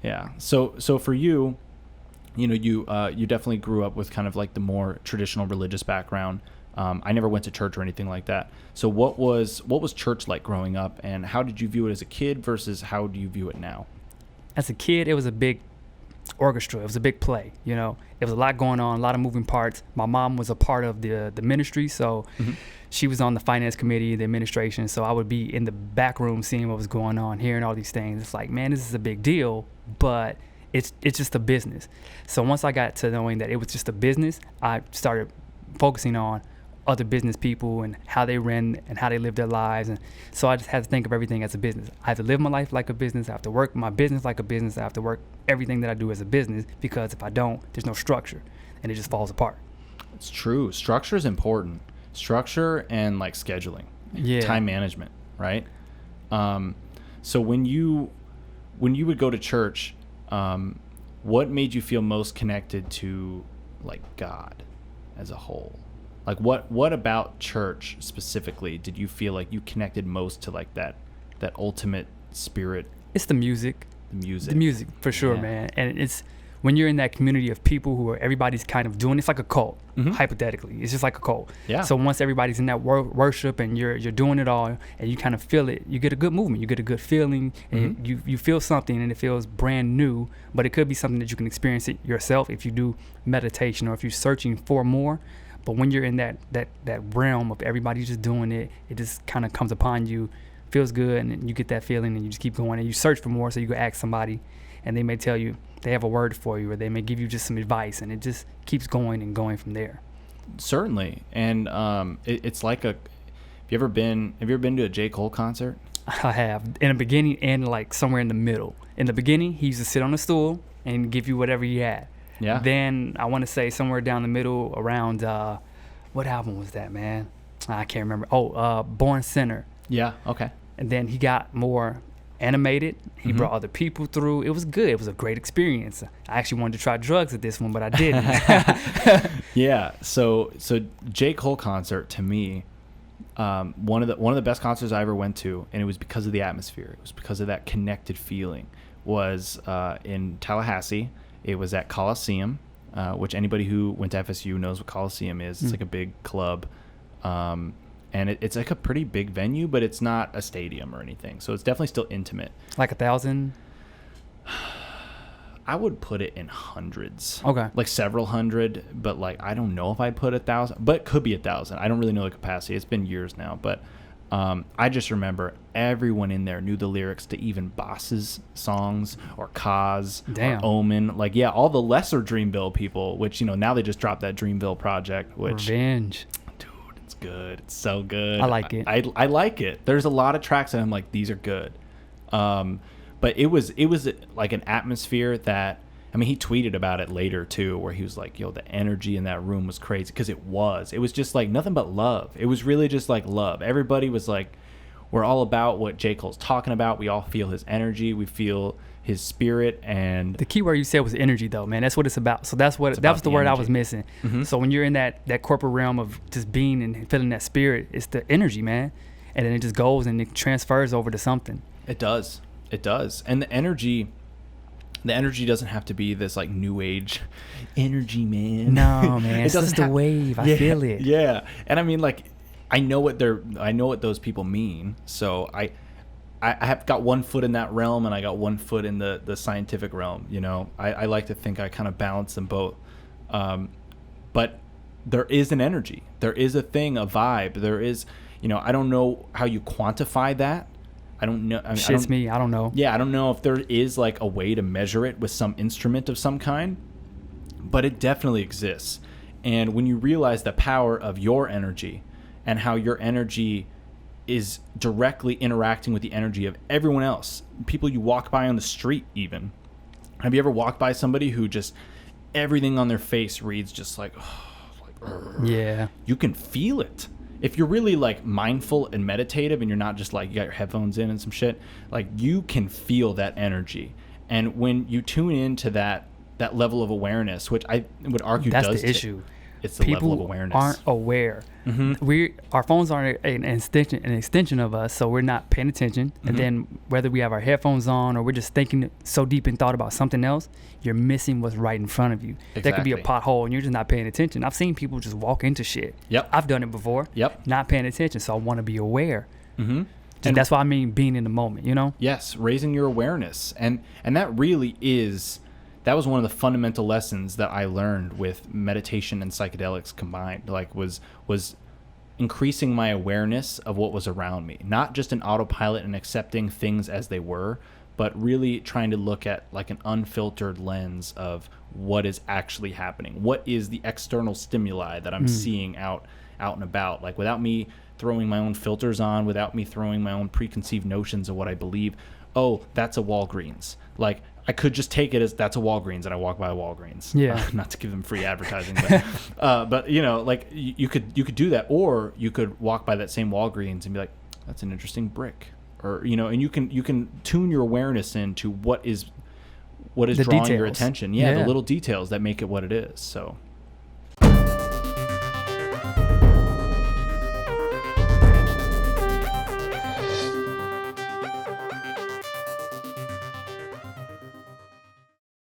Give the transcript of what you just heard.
Yeah. So for you, you definitely grew up with kind of like the more traditional religious background. I never went to church or anything like that. So what was church like growing up, and how did you view it as a kid versus how do you view it now? As a kid, it was a big orchestra. It was a big play. There was a lot going on, a lot of moving parts. My mom was a part of the ministry, so she was on the finance committee, the administration. So I would be in the back room seeing what was going on, hearing all these things. It's like, man, this is a big deal, but it's just a business. So once I got to knowing that it was just a business, I started focusing on other business people and how they ran and how they live their lives. And so I just had to think of everything as a business. I have to live my life like a business. I have to work my business like a business. I have to work everything that I do as a business, because if I don't, there's no structure and it just falls apart. It's true. Structure is important. Structure and like scheduling, time management, right? So when you would go to church, what made you feel most connected to like God as a whole? Like what about church specifically did you feel like you connected most to, like that ultimate spirit? It's the music. The music for sure, man. And it's when you're in that community of people who are, everybody's kind of doing, it's like a cult, hypothetically. It's just like a cult. Yeah. So once everybody's in that worship and you're doing it all and you kind of feel it, you get a good movement, you get a good feeling, and you feel something and it feels brand new, but it could be something that you can experience it yourself if you do meditation or if you're searching for more. But when you're in that realm of everybody just doing it, it just kind of comes upon you, feels good, and you get that feeling, and you just keep going, and you search for more. So you go ask somebody, and they may tell you they have a word for you, or they may give you just some advice, and it just keeps going and going from there. Certainly, and it's like have you ever been to a J. Cole concert? I have, in the beginning and like somewhere in the middle. In the beginning, he used to sit on a stool and give you whatever he had. Yeah. Then I want to say somewhere down the middle around what album was that, man? I can't remember. Born Sinner. Yeah. Okay. And then he got more animated. He brought other people through. It was good. It was a great experience. I actually wanted to try drugs at this one, but I didn't. Yeah. So J. Cole concert to me, one of the best concerts I ever went to, and it was because of the atmosphere. It was because of that connected feeling. Was in Tallahassee. It was at Coliseum, which anybody who went to FSU knows what Coliseum is. It's like a big club, and it's like a pretty big venue, but it's not a stadium or anything. So it's definitely still intimate. Like 1,000? I would put it in hundreds. Okay. Like several hundred, but like I don't know if I'd put 1,000, but it could be 1,000. I don't really know the capacity. It's been years now, but I just remember everyone in there knew the lyrics to even Boss's songs or Kaz or Omen. Like, yeah, all the lesser Dreamville people, which, now they just dropped that Dreamville project, which... Revenge. Dude, it's good. It's so good. I like it. I like it. There's a lot of tracks that I'm like, these are good. But it was like an atmosphere that... I mean, he tweeted about it later, too, where he was like, yo, the energy in that room was crazy. Because it was just like nothing but love. It was really just like love. Everybody was like, we're all about what J. Cole's talking about. We all feel his energy. We feel his spirit. And the key word you said was energy, though, man. That's what it's about. So that was the word energy. I was missing. So when you're in that corporate realm of just being and feeling that spirit, it's the energy, man. And then it just goes and it transfers over to something. It does. And the energy doesn't have to be this like new age energy, man. No, man. It's just a wave. I feel it. Yeah. And I mean, like, I know what those people mean. So I have got one foot in that realm and I got one foot in the scientific realm. I like to think I kind of balance them both. But there is an energy. There is a thing, a vibe. There is, I don't know how you quantify that. I don't know. I don't know. Yeah, I don't know if there is like a way to measure it with some instrument of some kind, but it definitely exists. And when you realize the power of your energy and how your energy is directly interacting with the energy of everyone else, people you walk by on the street even. Have you ever walked by somebody who just everything on their face reads just like, yeah. You can feel it. If you're really like mindful and meditative and you're not just like you got your headphones in and some shit, like you can feel that energy. And when you tune into that level of awareness, which I would argue that's the issue. it's the level of People awareness. aren't aware. Our phones are an extension of us, so we're not paying attention. And then whether we have our headphones on or we're just thinking so deep in thought about something else, you're missing what's right in front of you. There could be a pothole and you're just not paying attention. I've seen people just walk into shit. Yep. I've done it before. Yep. Not paying attention, so I want to be aware. And that's what I mean, being in the moment, you know? Yes, raising your awareness. And that really is, that was one of the fundamental lessons that I learned with meditation and psychedelics combined, like was increasing my awareness of what was around me, not just an autopilot and accepting things as they were, but really trying to look at like an unfiltered lens of what is actually happening. What is the external stimuli that I'm seeing out and about, like without me throwing my own filters on, without me throwing my own preconceived notions of what I believe. Oh, that's a Walgreens. Like, I could just take it as that's a Walgreens, and I walk by a Walgreens. Yeah. Not to give them free advertising, but you know, like you could do that, or you could walk by that same Walgreens and be like, that's an interesting brick, or you know, and you can tune your awareness into what is The drawing details. your attention. Yeah, the little details that make it what it is. So